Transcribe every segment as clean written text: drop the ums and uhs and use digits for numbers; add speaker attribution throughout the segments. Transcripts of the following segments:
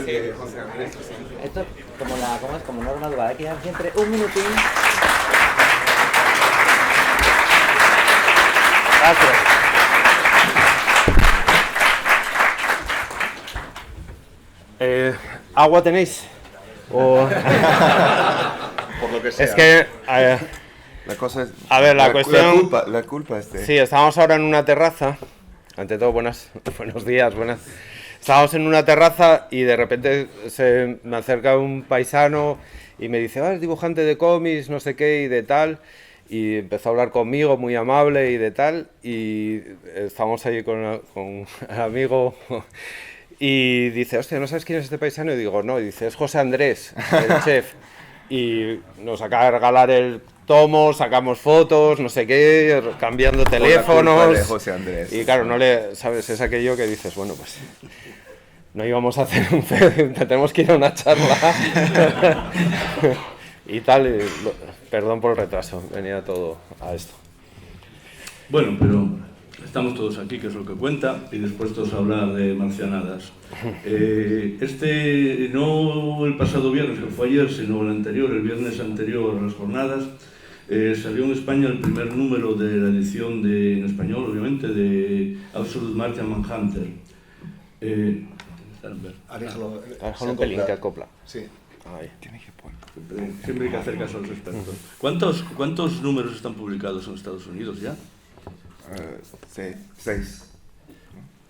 Speaker 1: que José Andrés.
Speaker 2: Esto es como norma dual, hay que dar siempre un minutín. Gracias.
Speaker 3: ¿Agua tenéis? O...
Speaker 1: Por lo que sea.
Speaker 3: Es que...
Speaker 1: la cosa es...
Speaker 3: A ver, la cuestión...
Speaker 1: La culpa es de...
Speaker 3: Sí, estábamos ahora en una terraza. Ante todo, buenos días, Estábamos en una terraza y de repente se me acerca un paisano y me dice, es dibujante de cómics, no sé qué, y de tal. Y empezó a hablar conmigo, muy amable y de tal. Y estábamos ahí con el amigo... Y dice, hostia, ¿no sabes quién es este paisano? Y digo, no. Y dice, es José Andrés, el chef. Y nos acaba de regalar el tomo, sacamos fotos, no sé qué, cambiando teléfonos.
Speaker 1: De José Andrés.
Speaker 3: Y claro, no le, ¿sabes? Es aquello que dices, bueno, pues no íbamos a hacer un tenemos que ir a una charla. Y tal, perdón por el retraso, venía todo a esto.
Speaker 4: Bueno, pero estamos todos aquí, que es lo que cuenta, y dispuestos a hablar de marcianadas. No el pasado viernes, que fue ayer, sino el anterior, el viernes anterior a las jornadas, salió en España el primer número de la edición en español, obviamente, de Absolute Martian Manhunter.
Speaker 3: Un pelín que acopla.
Speaker 1: Sí.
Speaker 3: Ahí.
Speaker 4: Siempre hay que hacer caso a los expertos. ¿Cuántos números están publicados en Estados Unidos ya?
Speaker 1: 6.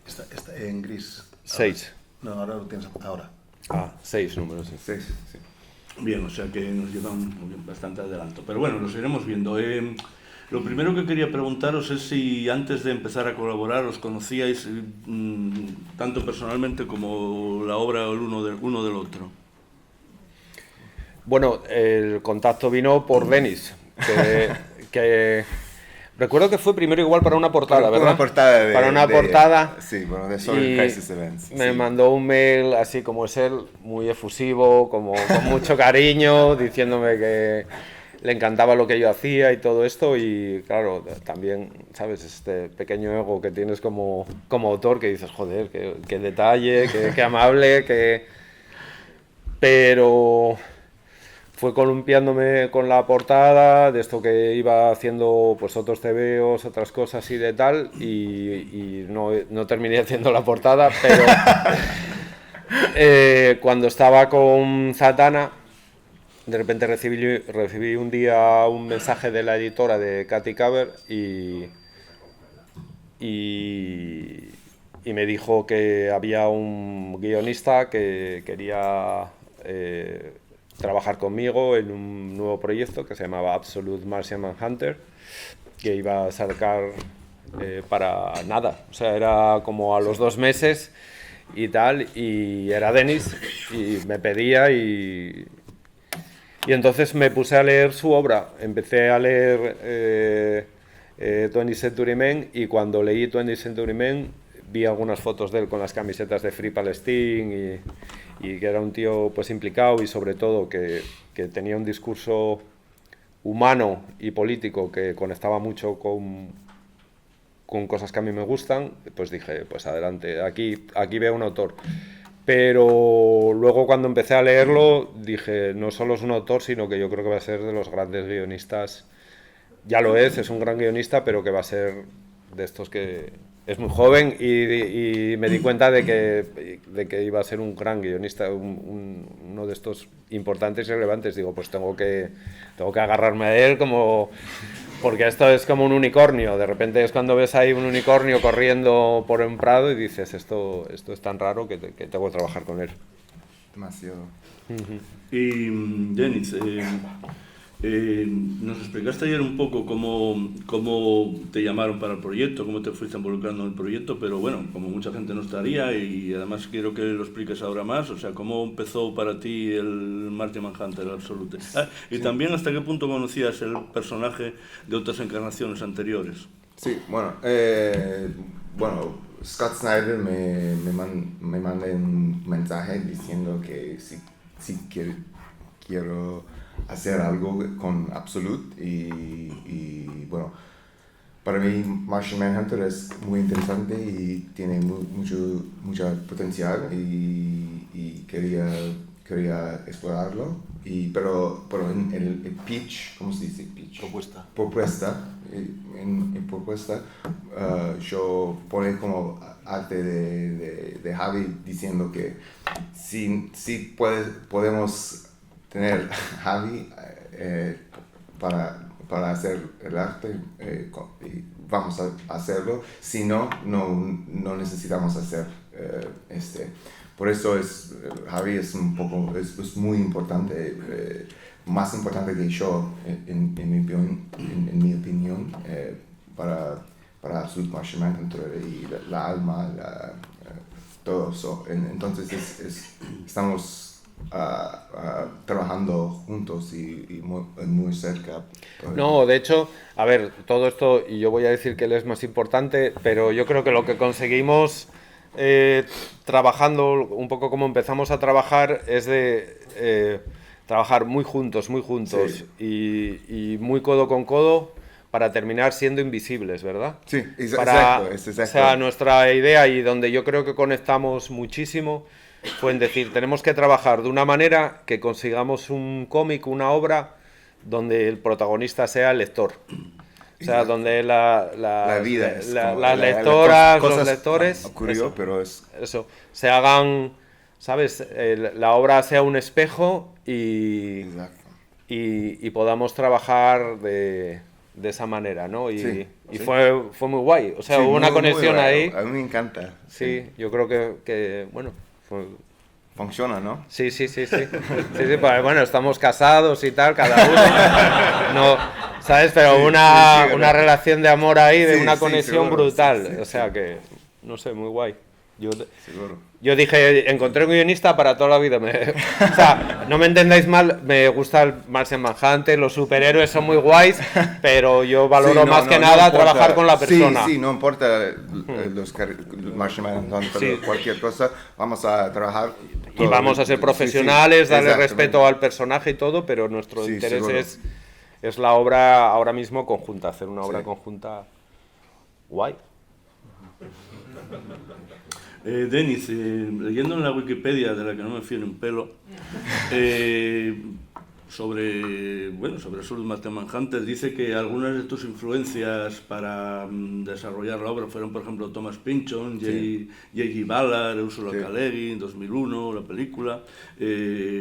Speaker 5: Está en gris.
Speaker 3: 6.
Speaker 5: No, ahora lo tienes ahora.
Speaker 3: 6 números, sí.
Speaker 1: 6, sí.
Speaker 4: Bien, o sea que nos llevan bastante adelanto. Pero bueno, los iremos viendo. Lo primero que quería preguntaros es si antes de empezar a colaborar os conocíais tanto personalmente como la obra el uno del otro.
Speaker 3: Bueno, el contacto vino por Denis, que recuerdo que fue primero igual para una portada, ¿verdad? Para una portada.
Speaker 1: Sí, bueno, de Social Crisis Events.
Speaker 3: Me mandó un mail así como es él, muy efusivo, como con mucho cariño, diciéndome que le encantaba lo que yo hacía y todo esto. Y claro, también, ¿sabes? Este pequeño ego que tienes como autor, que dices, joder, qué detalle, qué amable, Pero... fue columpiándome con la portada, de esto que iba haciendo pues otros tebeos, otras cosas y de tal, y no terminé haciendo la portada, pero cuando estaba con Zatanna, de repente recibí un día un mensaje de la editora de Katy Caber y me dijo que había un guionista que quería... trabajar conmigo en un nuevo proyecto que se llamaba Absolute Martian Manhunter, que iba a sacar para nada, o sea, era como a los 2 meses y tal, y era Denis, y me pedía y entonces me puse a leer su obra, empecé a leer 20th Century Men, y cuando leí 20th Century Men vi algunas fotos de él con las camisetas de Free Palestine y que era un tío pues implicado y sobre todo que tenía un discurso humano y político que conectaba mucho con cosas que a mí me gustan, pues dije, pues adelante, aquí veo un autor. Pero luego cuando empecé a leerlo dije, no solo es un autor, sino que yo creo que va a ser de los grandes guionistas. Ya lo es un gran guionista, pero que va a ser de estos que... es muy joven y me di cuenta de que iba a ser un gran guionista, uno de estos importantes y relevantes. Digo, pues tengo que agarrarme a él porque esto es como un unicornio. De repente es cuando ves ahí un unicornio corriendo por un prado y dices, esto es tan raro que tengo que trabajar con él.
Speaker 1: Demasiado.
Speaker 4: Y Denis, nos explicaste ayer un poco cómo te llamaron para el proyecto, cómo te fuiste involucrando en el proyecto, pero bueno, como mucha gente no estaría, y además quiero que lo expliques ahora más, o sea, cómo empezó para ti el Martian Manhunter, el Absolute. Y sí. También hasta qué punto conocías el personaje de otras encarnaciones anteriores.
Speaker 1: Sí, bueno, Scott Snyder me manda un mensaje diciendo que sí quiero hacer algo con Absolute y bueno, para mí Martian Manhunter es muy interesante y tiene mucho potencial y y quería explorarlo, pero en el pitch, ¿cómo se dice? Pitch. Propuesta. En propuesta, yo pone como arte de Javi diciendo que si podemos tener Javi para hacer el arte, y vamos a hacerlo, si no necesitamos hacer Por eso Javi es muy importante, más importante que yo, en mi opinión, para Absolute Martian Manhunter y la alma, todo eso. Entonces estamos trabajando juntos y muy cerca.
Speaker 3: No, de hecho, a ver, todo esto, y yo voy a decir que él es más importante, pero yo creo que lo que conseguimos trabajando, un poco como empezamos a trabajar, es de trabajar muy juntos,
Speaker 1: Sí.
Speaker 3: y muy codo con codo para terminar siendo invisibles, ¿verdad?
Speaker 1: Sí,
Speaker 3: Exacto.
Speaker 1: exacto.
Speaker 3: O sea, nuestra idea, y donde yo creo que conectamos muchísimo, fue en decir, tenemos que trabajar de una manera que consigamos un cómic, una obra, donde el protagonista sea el lector. O sea, donde
Speaker 1: la vida es como
Speaker 3: las lectoras, los lectores,
Speaker 1: ocurrió, pero
Speaker 3: eso, se hagan, ¿sabes? La obra sea un espejo
Speaker 1: Exacto.
Speaker 3: y podamos trabajar de esa manera, ¿no? Y
Speaker 1: Sí.
Speaker 3: fue muy guay. O sea,
Speaker 1: Sí,
Speaker 3: hubo una
Speaker 1: muy
Speaker 3: conexión
Speaker 1: raro.
Speaker 3: ahí.
Speaker 1: A mí me encanta.
Speaker 3: Sí, yo creo que bueno,
Speaker 1: Funciona, ¿no?
Speaker 3: sí. Sí, pues, bueno, estamos casados y tal, cada uno. No, ¿sabes? Pero
Speaker 1: Sí,
Speaker 3: una relación de amor ahí, de
Speaker 1: Sí,
Speaker 3: una
Speaker 1: sí,
Speaker 3: conexión
Speaker 1: seguro,
Speaker 3: brutal.
Speaker 1: sí,
Speaker 3: o sea que, no sé, muy guay.
Speaker 1: Seguro.
Speaker 3: Yo dije, encontré un guionista para toda la vida. O sea, no me entendáis mal, me gusta el Martian Manhunter, los superhéroes son muy guays, pero yo valoro
Speaker 1: Sí,
Speaker 3: más que
Speaker 1: no
Speaker 3: nada
Speaker 1: importa.
Speaker 3: trabajar con la persona.
Speaker 1: Sí, no importa los Martian Manhunter,
Speaker 3: Sí.
Speaker 1: cualquier cosa, vamos a trabajar.
Speaker 3: Y vamos a ser profesionales,
Speaker 1: Sí,
Speaker 3: darle
Speaker 1: exactamente.
Speaker 3: respeto al personaje y todo, pero nuestro
Speaker 1: Sí,
Speaker 3: interés
Speaker 1: seguro.
Speaker 3: es la obra ahora mismo conjunta, hacer una obra
Speaker 1: Sí.
Speaker 3: conjunta guay.
Speaker 4: Denis, leyendo en la Wikipedia, de la que no me fío ni un pelo, sobre Absolute Martian Manhunter, dice que algunas de tus influencias para desarrollar la obra fueron, por ejemplo, Thomas Pynchon, J.G. Ballard, Ursula K. Le Guin, 2001, la película.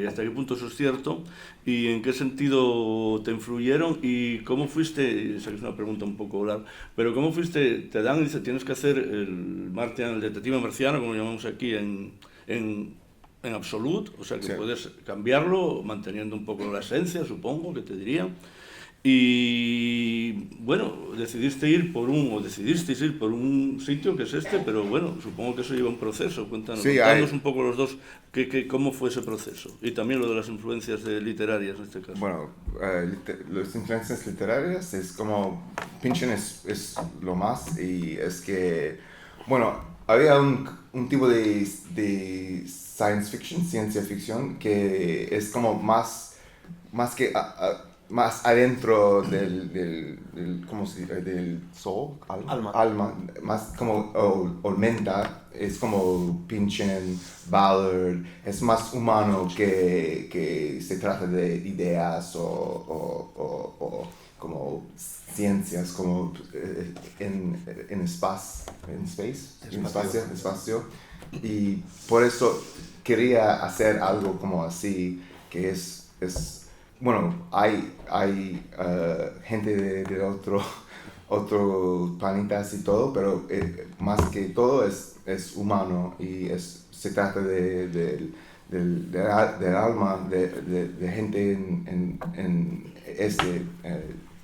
Speaker 4: ¿Hasta qué punto eso es cierto? ¿Y en qué sentido te influyeron? ¿Y cómo fuiste? Sé que es una pregunta un poco larga, pero ¿cómo fuiste? Te dan, dice, tienes que hacer el detective marciano, como lo llamamos aquí en Absolute, o sea que
Speaker 1: Sí.
Speaker 4: puedes cambiarlo manteniendo un poco la esencia, supongo que te diría. Y bueno, decidiste ir por decidisteis ir por un sitio que es este, pero bueno, supongo que eso lleva un proceso. Cuéntanos un poco los dos, cómo fue ese proceso. Y también lo de las influencias literarias en este caso.
Speaker 1: Bueno, las influencias literarias es como Pynchon es lo más, y es que, bueno, había un tipo de ciencia ficción, que es como más que más adentro del ¿cómo se dice? Del soul, alma, más como aumenta, es como Pynchon, Ballard, es más humano que se trata de ideas o como ciencias, como en espacio, y por eso quería hacer algo como así, que es bueno, hay gente de otro planetas y todo, pero más que todo es humano, y se trata del alma de gente en este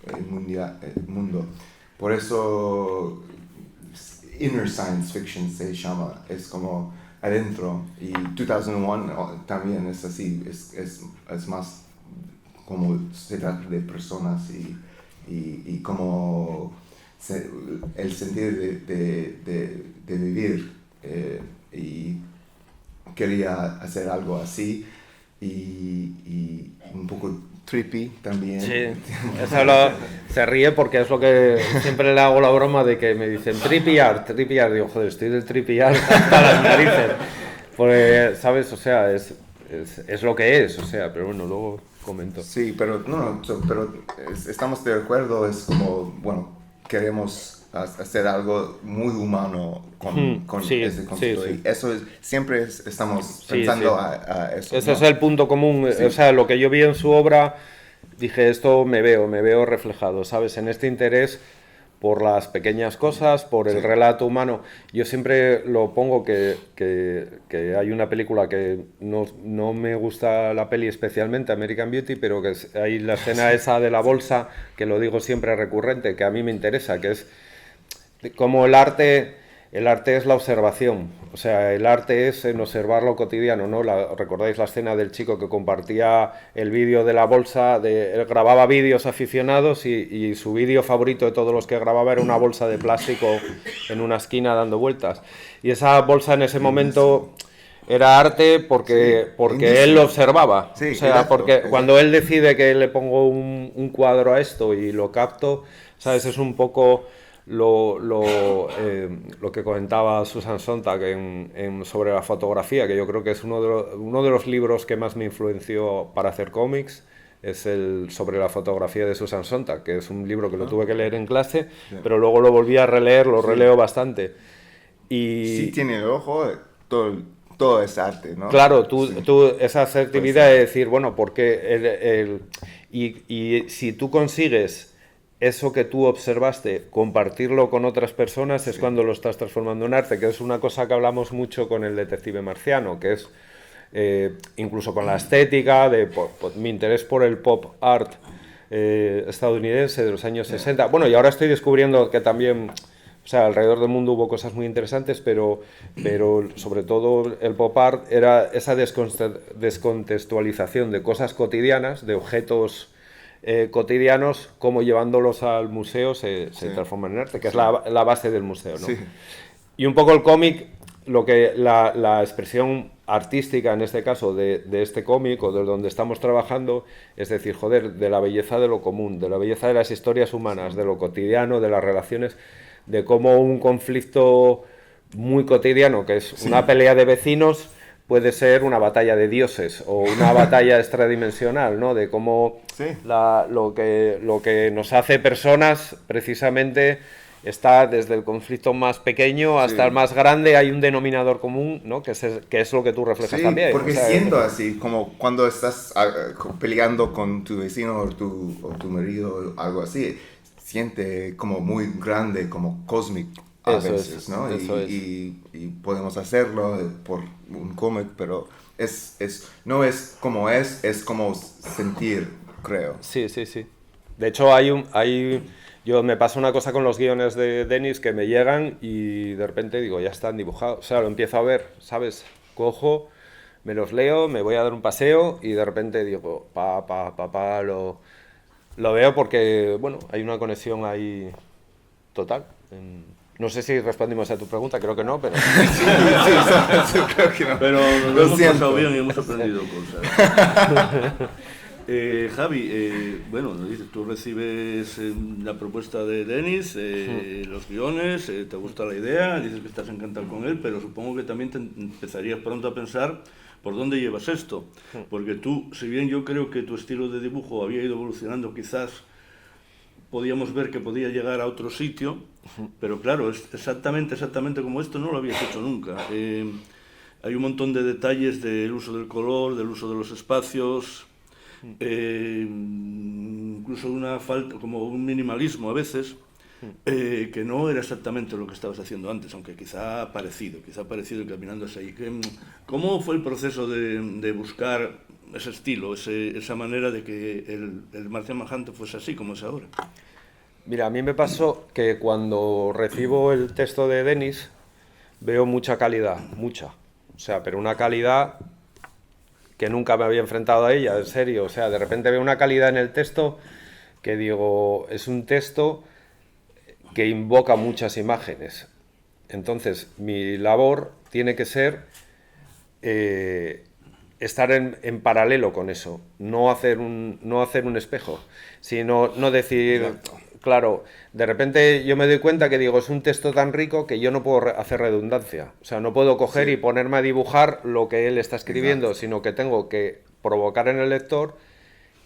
Speaker 1: el mundo. Por eso inner science fiction se llama, es como adentro, y 2001 también es así, es más como se trata de personas y como el sentido de vivir, y quería hacer algo así, y un poco trippy también.
Speaker 3: Sí, se ríe porque es lo que siempre le hago la broma de que me dicen trippy art, digo, joder, estoy del trippy art hasta las narices. Pues, ¿sabes? O sea, es lo que es, o sea, pero bueno, luego comento.
Speaker 1: Sí, pero pero estamos de acuerdo, es como, bueno, queremos hacer algo muy humano con
Speaker 3: Sí,
Speaker 1: ese concepto.
Speaker 3: sí, sí.
Speaker 1: Y eso es, siempre estamos
Speaker 3: Sí,
Speaker 1: pensando
Speaker 3: sí.
Speaker 1: a eso.
Speaker 3: Ese
Speaker 1: ¿no?
Speaker 3: es el punto común,
Speaker 1: Sí.
Speaker 3: o sea, lo que yo vi en su obra, dije, esto me veo reflejado, ¿sabes? En este interés por las pequeñas cosas, por el
Speaker 1: Sí.
Speaker 3: relato humano. Yo siempre lo pongo que hay una película que no me gusta la peli especialmente, American Beauty, pero que hay la escena esa de la bolsa, que lo digo siempre recurrente, que a mí me interesa, que es como el arte es la observación, o sea, el arte es en observar lo cotidiano, ¿no? ¿Recordáis la escena del chico que compartía el vídeo de la bolsa? Él grababa vídeos aficionados y su vídeo favorito de todos los que grababa era una bolsa de plástico en una esquina dando vueltas. Y esa bolsa en ese momento era arte porque él lo observaba.
Speaker 1: Sí,
Speaker 3: o sea,
Speaker 1: exacto,
Speaker 3: porque
Speaker 1: exacto.
Speaker 3: cuando él decide que le pongo un cuadro a esto y lo capto, ¿sabes? Es un poco lo que comentaba Susan Sontag sobre la fotografía, que yo creo que es uno de los libros que más me influenció para hacer cómics, es el sobre la fotografía de Susan Sontag, que es un libro que lo tuve que leer en clase, pero luego lo volví a releer, lo releo bastante. Y
Speaker 1: Si tiene el ojo, todo es arte, ¿no?
Speaker 3: claro,
Speaker 1: Sí.
Speaker 3: esa asertividad de decir, bueno, porque y si tú consigues eso que tú observaste, compartirlo con otras personas, es cuando lo estás transformando en arte, que es una cosa que hablamos mucho con el detective marciano, que es incluso con la estética, mi interés por el pop art estadounidense de los años 60. Bueno, y ahora estoy descubriendo que también, o sea, alrededor del mundo hubo cosas muy interesantes, pero sobre todo el pop art era esa descontextualización de cosas cotidianas, de objetos cotidianos, como llevándolos al museo se transforman en arte, que es la base del museo, ¿no?
Speaker 1: Sí.
Speaker 3: Y un poco el cómic, la expresión artística en este caso de este cómic o de donde estamos trabajando, es decir, joder, de la belleza de lo común, de la belleza de las historias humanas, de lo cotidiano, de las relaciones, de cómo un conflicto muy cotidiano, que es una pelea de vecinos, puede ser una batalla de dioses o una batalla extradimensional, ¿no? De cómo
Speaker 1: Sí.
Speaker 3: lo que nos hace personas precisamente está desde el conflicto más pequeño hasta
Speaker 1: Sí.
Speaker 3: el más grande, hay un denominador común, ¿no? Que es lo que tú reflejas
Speaker 1: Sí,
Speaker 3: también.
Speaker 1: porque
Speaker 3: O sea,
Speaker 1: siento así, como cuando estás peleando con tu vecino o tu marido o algo así, siente como muy grande, como cósmico a
Speaker 3: Eso
Speaker 1: veces,
Speaker 3: es,
Speaker 1: ¿no?
Speaker 3: eso es.
Speaker 1: Y podemos hacerlo por un cómic, pero no es como es como sentir, creo.
Speaker 3: Sí, sí, sí. De hecho, yo me pasa una cosa con los guiones de Denis que me llegan y de repente digo, ya están dibujados. O sea, lo empiezo a ver, ¿sabes? Cojo, me los leo, me voy a dar un paseo y de repente digo, lo veo porque, bueno, hay una conexión ahí total. No sé si respondimos a tu pregunta, creo que no, pero...
Speaker 1: Sí, creo que no.
Speaker 4: Pero nos
Speaker 1: Lo
Speaker 4: hemos
Speaker 1: siento.
Speaker 4: pasado bien y hemos aprendido cosas. Javi, bueno, nos dices, tú recibes la propuesta de Denis, los guiones, te gusta la idea, dices que estás encantado con él, pero supongo que también te empezarías pronto a pensar por dónde llevas esto. Porque tú, si bien yo creo que tu estilo de dibujo había ido evolucionando, quizás podíamos ver que podía llegar a otro sitio, pero claro, es exactamente como esto no lo habías hecho nunca. Hay un montón de detalles del uso del color, del uso de los espacios, incluso una falta, como un minimalismo a veces, que no era exactamente lo que estabas haciendo antes, aunque quizá parecido y caminando hacia ahí. ¿Cómo fue el proceso de buscar ese estilo, esa manera de que el Martian Manhunter fuese así como es ahora?
Speaker 3: Mira, a mí me pasó que cuando recibo el texto de Denis veo mucha calidad, mucha. O sea, pero una calidad que nunca me había enfrentado a ella, en serio. O sea, de repente veo una calidad en el texto que digo, es un texto que invoca muchas imágenes. Entonces, mi labor tiene que ser estar en paralelo con eso, no hacer un espejo, sino no decir...
Speaker 1: Exacto.
Speaker 3: claro, de repente yo me doy cuenta que digo, es un texto tan rico que yo no puedo hacer redundancia. O sea, no puedo coger y ponerme a dibujar lo que él está escribiendo, sino que tengo que provocar en el lector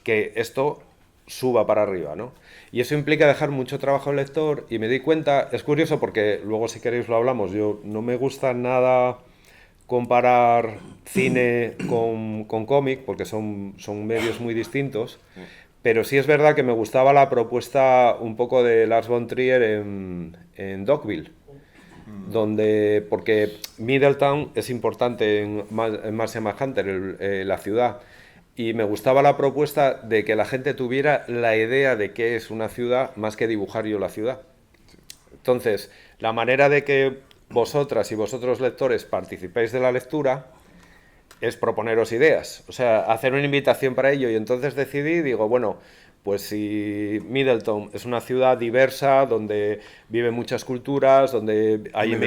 Speaker 3: que esto suba para arriba, ¿no? Y eso implica dejar mucho trabajo al lector, y me di cuenta, es curioso porque luego si queréis lo hablamos, yo no me gusta nada comparar cine con cómic, porque son medios muy distintos, pero sí es verdad que me gustaba la propuesta un poco de Lars von Trier en Dogville, donde, porque Middletown es importante en Martian Manhunter, la ciudad, y me gustaba la propuesta de que la gente tuviera la idea de qué es una ciudad más que dibujar yo la ciudad. Entonces, la manera de que vosotras y vosotros lectores participéis de la lectura es proponeros ideas, o sea, hacer una invitación para ello, y entonces decidí, digo, bueno, pues si Middletown es una ciudad diversa, donde viven muchas culturas, donde hay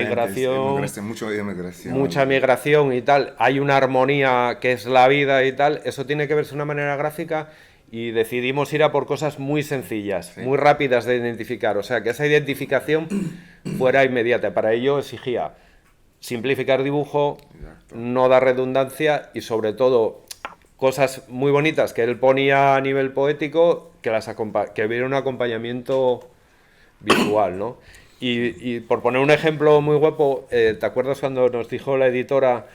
Speaker 3: mucha migración y tal, hay una armonía que es la vida y tal, eso tiene que verse de una manera gráfica, y decidimos ir a por cosas muy sencillas, muy rápidas de identificar, o sea, que esa identificación fuera inmediata. Para ello exigía simplificar dibujo, no dar redundancia y sobre todo cosas muy bonitas que él ponía a nivel poético, que hubiera un acompañamiento visual, ¿no? Y por poner un ejemplo muy guapo, ¿te acuerdas cuando nos dijo la editora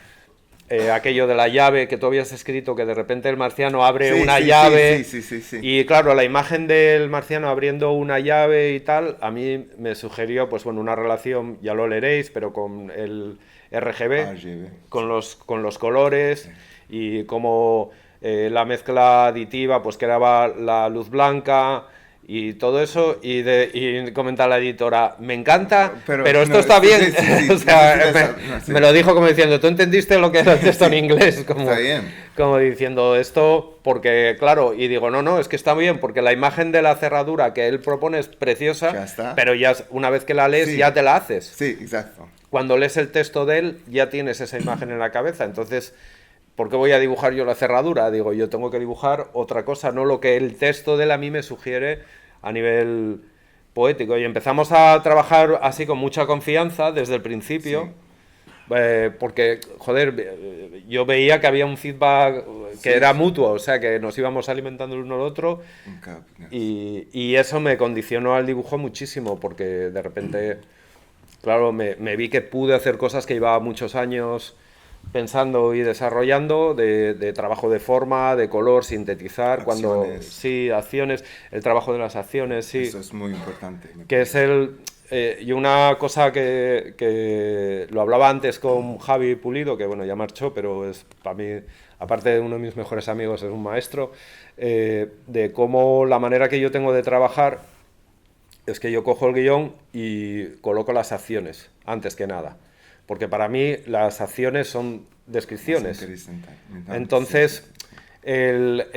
Speaker 3: aquello de la llave que tú habías escrito, que de repente el marciano abre una llave?
Speaker 1: Sí.
Speaker 3: Y claro, la imagen del marciano abriendo una llave y tal, a mí me sugirió, pues bueno, una relación, ya lo leeréis, pero con el RGB, con los colores, y como la mezcla aditiva, pues creaba la luz blanca y todo eso, y comenta la editora, me encanta, pero esto está bien. O sea, me lo dijo como diciendo, ¿tú entendiste lo que era el texto en inglés? Como diciendo esto, porque claro, y digo, no, es que está bien, porque la imagen de la cerradura que él propone es preciosa, pero ya una vez que la lees ya te la haces.
Speaker 1: Sí, exacto.
Speaker 3: Cuando lees el texto de él ya tienes esa imagen en la cabeza, entonces ¿por qué voy a dibujar yo la cerradura? Digo, yo tengo que dibujar otra cosa, no lo que el texto de él a mí me sugiere a nivel poético. Y empezamos a trabajar así con mucha confianza desde el principio, porque, joder, yo veía que había un feedback que era mutuo, o sea, que nos íbamos alimentando el uno al otro, y eso me condicionó al dibujo muchísimo, porque de repente, claro, me vi que pude hacer cosas que llevaba muchos años pensando y desarrollando, de trabajo de forma, de color, sintetizar, acciones, el trabajo de las acciones,
Speaker 1: Eso es muy importante.
Speaker 3: Que es y una cosa que lo hablaba antes con Javi Pulido, que bueno, ya marchó, pero es para mí, aparte de uno de mis mejores amigos, es un maestro, de cómo la manera que yo tengo de trabajar es que yo cojo el guión y coloco las acciones, antes que nada. Porque para mí las acciones son descripciones. Entonces, el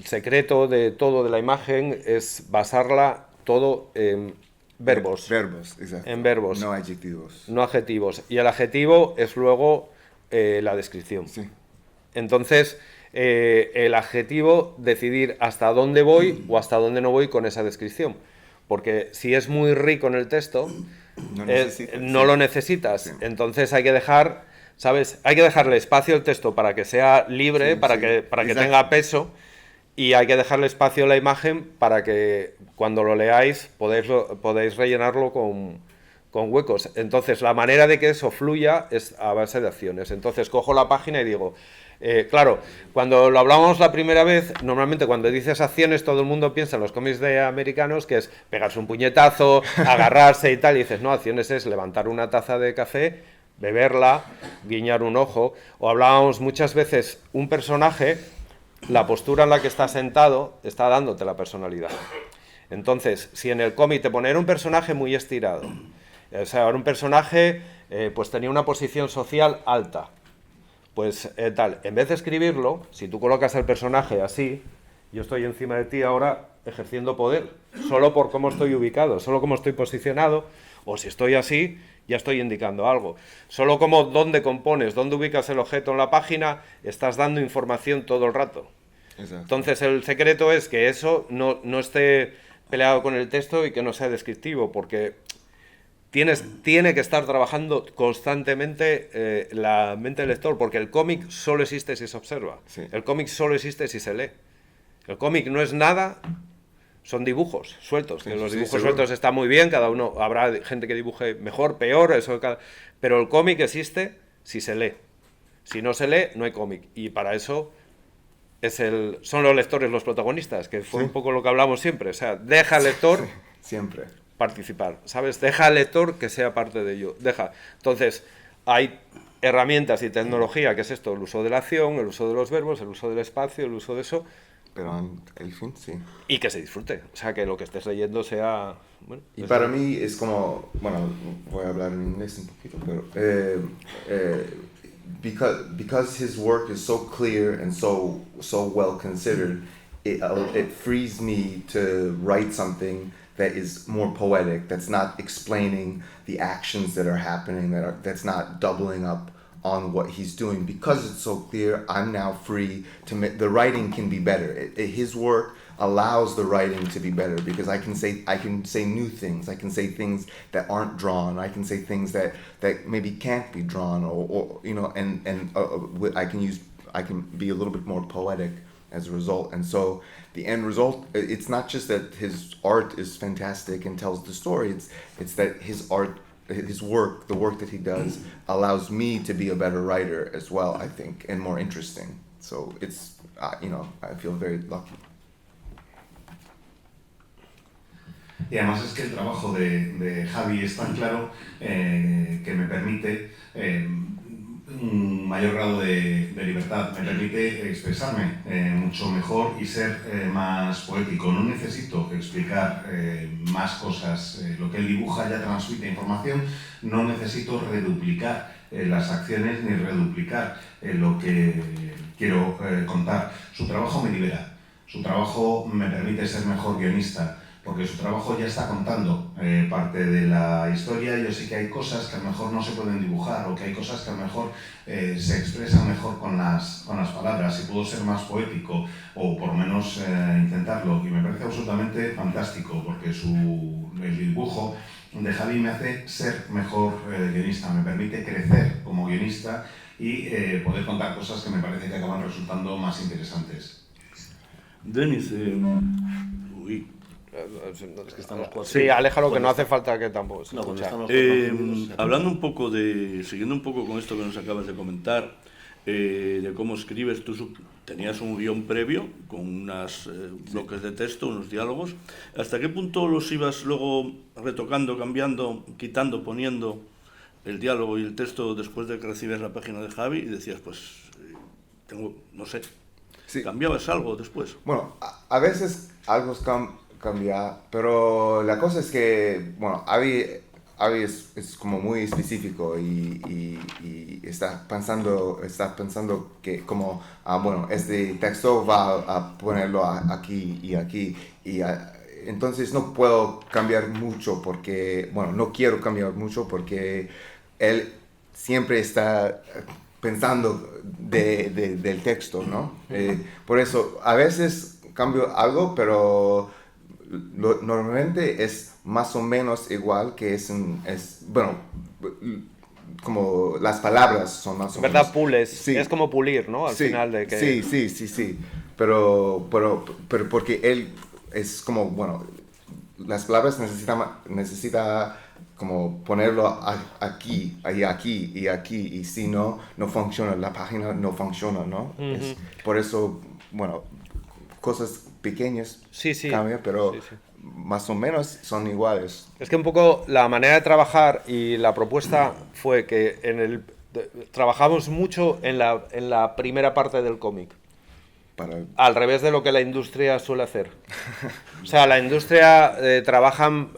Speaker 3: secreto de todo de la imagen es basarla todo en verbos.
Speaker 1: Exacto.
Speaker 3: En verbos.
Speaker 1: No adjetivos.
Speaker 3: No adjetivos. Y el adjetivo es luego la descripción.
Speaker 1: Sí.
Speaker 3: Entonces, el adjetivo, decidir hasta dónde voy o hasta dónde no voy con esa descripción. Porque si es muy rico en el texto, no lo necesitas. Sí. Entonces hay que dejar, ¿sabes? Hay que dejarle espacio al texto para que sea libre, para que tenga peso, y hay que dejarle espacio a la imagen para que cuando lo leáis podéis rellenarlo con huecos. Entonces la manera de que eso fluya es a base de acciones. Entonces cojo la página y digo, claro, cuando lo hablamos la primera vez, normalmente cuando dices acciones todo el mundo piensa en los cómics de americanos que es pegarse un puñetazo, agarrarse y tal, y dices, no, acciones es levantar una taza de café, beberla, guiñar un ojo, o hablábamos muchas veces, un personaje, la postura en la que está sentado está dándote la personalidad. Entonces, si en el cómic te ponen un personaje muy estirado, o sea, un personaje pues tenía una posición social alta, pues en vez de escribirlo, si tú colocas al personaje así, yo estoy encima de ti ahora ejerciendo poder, solo por cómo estoy ubicado, solo cómo estoy posicionado, o si estoy así, ya estoy indicando algo. Solo como dónde compones, dónde ubicas el objeto en la página, estás dando información todo el rato. Exacto. Entonces el secreto es que eso no esté peleado con el texto y que no sea descriptivo, porque tiene que estar trabajando constantemente la mente del lector, porque el cómic solo existe si se observa.
Speaker 1: Sí.
Speaker 3: El cómic solo existe si se lee. El cómic no es nada, son dibujos sueltos, que los dibujos sueltos están muy bien, cada uno, habrá gente que dibuje mejor, peor, pero el cómic existe si se lee. Si no se lee, no hay cómic. Y para eso son los lectores los protagonistas, que fue un poco lo que hablamos siempre. O sea, deja al lector
Speaker 1: siempre
Speaker 3: participar, ¿sabes? Deja al lector que sea parte de ello. Entonces, hay herramientas y tecnología, que es esto, el uso de la acción, el uso de los verbos, el uso del espacio, el uso de eso.
Speaker 1: Pero el fin, sí.
Speaker 3: Y que se disfrute. O sea, que lo que estés leyendo sea... Bueno,
Speaker 1: y para mí es como... Bueno, voy a hablar en inglés un poquito, pero... because his work is so clear and so well considered, it frees me to write something that is more poetic, that's not explaining the actions that are happening, that's not doubling up on what he's doing. Because it's so clear, I'm now free to make the writing can be better. His work allows the writing to be better because I can say new things. I can say things that aren't drawn. I can say things that maybe can't be drawn, or you know, and I can be a little bit more poetic as a result. And so the end result, it's not just that his art is fantastic and tells the story. It's that his art, his work, the work that he does, allows me to be a better writer as well, I think, and more interesting. So it's, you know, I feel very lucky.
Speaker 6: Y además es que el trabajo de Javi es tan claro que me permite un mayor grado de libertad, me permite expresarme mucho mejor y ser más poético. No necesito explicar más cosas, lo que él dibuja ya transmite información, no necesito reduplicar las acciones ni reduplicar lo que quiero contar. Su trabajo me libera, su trabajo me permite ser mejor guionista, porque su trabajo ya está contando parte de la historia. Yo sé que hay cosas que a lo mejor no se pueden dibujar, o que hay cosas que a lo mejor se expresan mejor con las palabras, y puedo ser más poético, o por lo menos intentarlo, y me parece absolutamente fantástico, porque el dibujo de Javi me hace ser mejor guionista, me permite crecer como guionista y poder contar cosas que me parece que acaban resultando más interesantes.
Speaker 4: Denis,
Speaker 5: Es que estamos cuatro.
Speaker 3: Sí, aléjalo, que no hace falta que tampoco se
Speaker 5: No, cuando
Speaker 3: escucha.
Speaker 5: estamos
Speaker 4: hablando un poco siguiendo un poco con esto que nos acabas de comentar, de cómo escribes, tú tenías un guión previo con unos bloques de texto, unos diálogos. ¿Hasta qué punto los ibas luego retocando, cambiando, quitando, poniendo el diálogo y el texto después de que recibes la página de Javi y decías, pues, no sé,
Speaker 1: Sí.
Speaker 4: ¿cambiabas algo después?
Speaker 1: Bueno, a veces algo cambia, pero la cosa es que, bueno, Avi es como muy específico y está pensando que como, bueno, este texto va a ponerlo aquí y aquí, y entonces no puedo cambiar mucho porque, bueno, no quiero cambiar mucho porque él siempre está pensando del texto, ¿no? Por eso, a veces cambio algo, pero normalmente es más o menos igual, que bueno, como las palabras son más o menos.
Speaker 3: En verdad pules,
Speaker 1: Sí.
Speaker 3: es como pulir, ¿no? Al
Speaker 1: Sí,
Speaker 3: final de que...
Speaker 1: Sí. Pero porque él es como, bueno, las palabras necesita como ponerlo aquí, y aquí, y si no funciona, la página no funciona, ¿no? Por eso, bueno, cosas pequeñas cambian, pero más o menos son iguales.
Speaker 3: Es que un poco la manera de trabajar y la propuesta fue que trabajamos mucho en la primera parte del cómic. Al revés de lo que la industria suele hacer. O sea, la industria trabajan,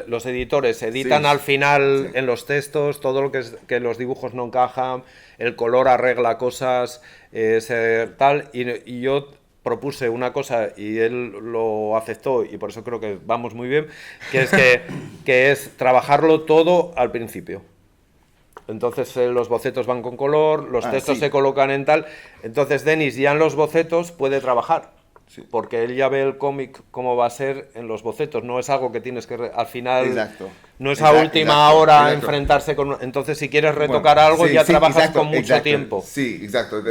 Speaker 3: los editores editan al final en los textos, todo lo que los dibujos no encajan, el color arregla cosas, tal, y yo propuse una cosa y él lo aceptó, y por eso creo que vamos muy bien, que es trabajarlo todo al principio. Entonces los bocetos van con color, los textos se colocan en tal. Entonces Denis ya en los bocetos puede trabajar. porque él ya ve el cómic como va a ser en los bocetos, no es algo que tienes que al final,
Speaker 1: Exacto.
Speaker 3: no es a última
Speaker 1: Exacto,
Speaker 3: hora
Speaker 1: exacto.
Speaker 3: enfrentarse con, entonces si quieres retocar
Speaker 1: Bueno,
Speaker 3: algo
Speaker 1: sí,
Speaker 3: ya
Speaker 1: sí,
Speaker 3: trabajas
Speaker 1: exacto,
Speaker 3: con mucho
Speaker 1: exacto.
Speaker 3: tiempo.
Speaker 1: Sí, exacto.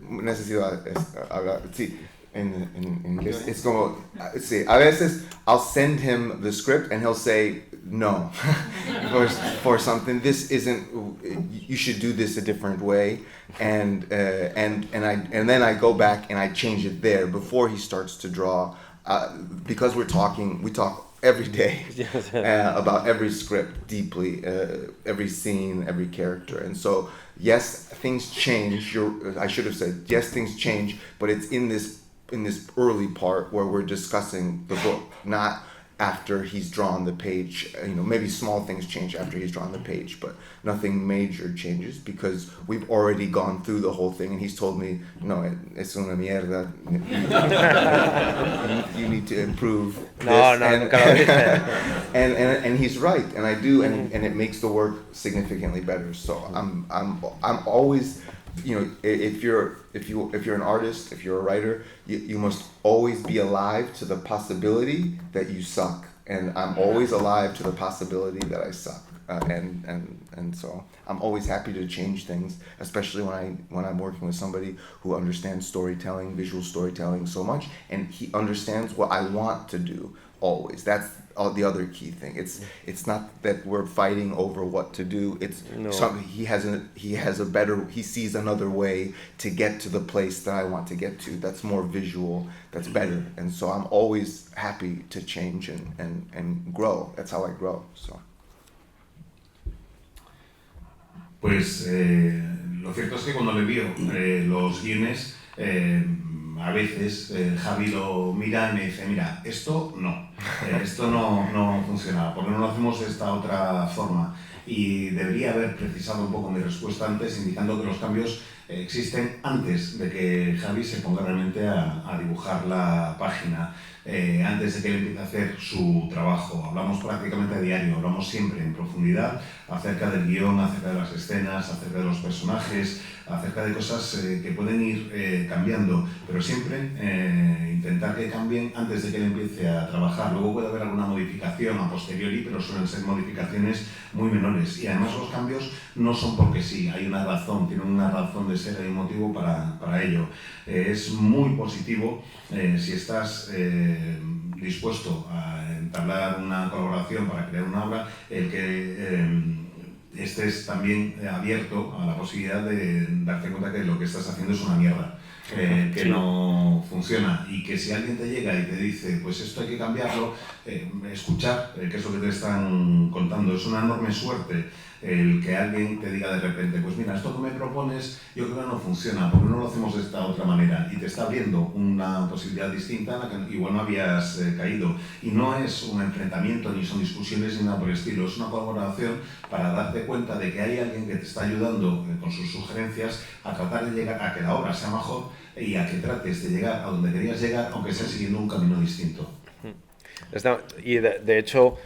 Speaker 1: Necesito hablar. Sí, en inglés es como, sí, a veces I'll send him the script and he'll say no for something. This isn't. You should do this a different way, and then I go back and I change it there before he starts to draw, because we talk every day about every script deeply, every scene, every character, and so yes, things change. I should have said yes, things change, but it's in this early part where we're discussing the book, not after he's drawn the page. Maybe small things change after he's drawn the page, but nothing major changes because we've already gone through the whole thing and he's told me, no, es una mierda. You need to improve this. And he's right, and I do, and it makes the work significantly better. So I'm always, if you're an artist, if you're a writer, you must always be alive to the possibility that you suck, and I'm always alive to the possibility that I suck, and so I'm always happy to change things, especially when I'm working with somebody who understands storytelling, visual storytelling so much, and he understands what I want to do. Always. That's the other key thing. It's not that we're fighting over what to do. It's something he sees another way to get to the place that I want to get to. That's more visual. That's better. And so I'm always happy to change and grow. That's how I grow. So.
Speaker 6: Pues lo cierto es que cuando le envío los guiones, a veces Javi lo mira y me dice, mira, esto no funciona, ¿por qué no lo hacemos de esta otra forma? Y debería haber precisado un poco mi respuesta antes, indicando que los cambios existen antes de que Javi se ponga realmente a dibujar la página, antes de que él empiece a hacer su trabajo. Hablamos prácticamente a diario, hablamos siempre en profundidad acerca del guión, acerca de las escenas, acerca de los personajes, acerca de cosas que pueden ir cambiando, pero siempre intentar que cambien antes de que él empiece a trabajar. Luego puede haber alguna modificación a posteriori, pero suelen ser modificaciones muy menores. Y además los cambios no son porque sí, hay una razón, tienen una razón de ser, hay un motivo para ello. Es muy positivo si estás dispuesto a entablar una colaboración para crear una obra, el que estés también abierto a la posibilidad de darte cuenta que lo que estás haciendo es una mierda, que no funciona, y que si alguien te llega y te dice pues esto hay que cambiarlo, escuchar qué es lo que te están contando. Es una enorme suerte el que alguien te diga de repente, pues mira, esto que me propones yo creo que no funciona, porque no lo hacemos de esta otra manera, y te está abriendo una posibilidad distinta a la que igual no habías caído. Y no es un enfrentamiento, ni son discusiones, ni nada por el estilo, es una colaboración para darte cuenta de que hay alguien que te está ayudando con sus sugerencias a tratar de llegar a que la obra sea mejor y a que trates de llegar a donde querías llegar, aunque sea siguiendo un camino distinto.
Speaker 3: Y de hecho,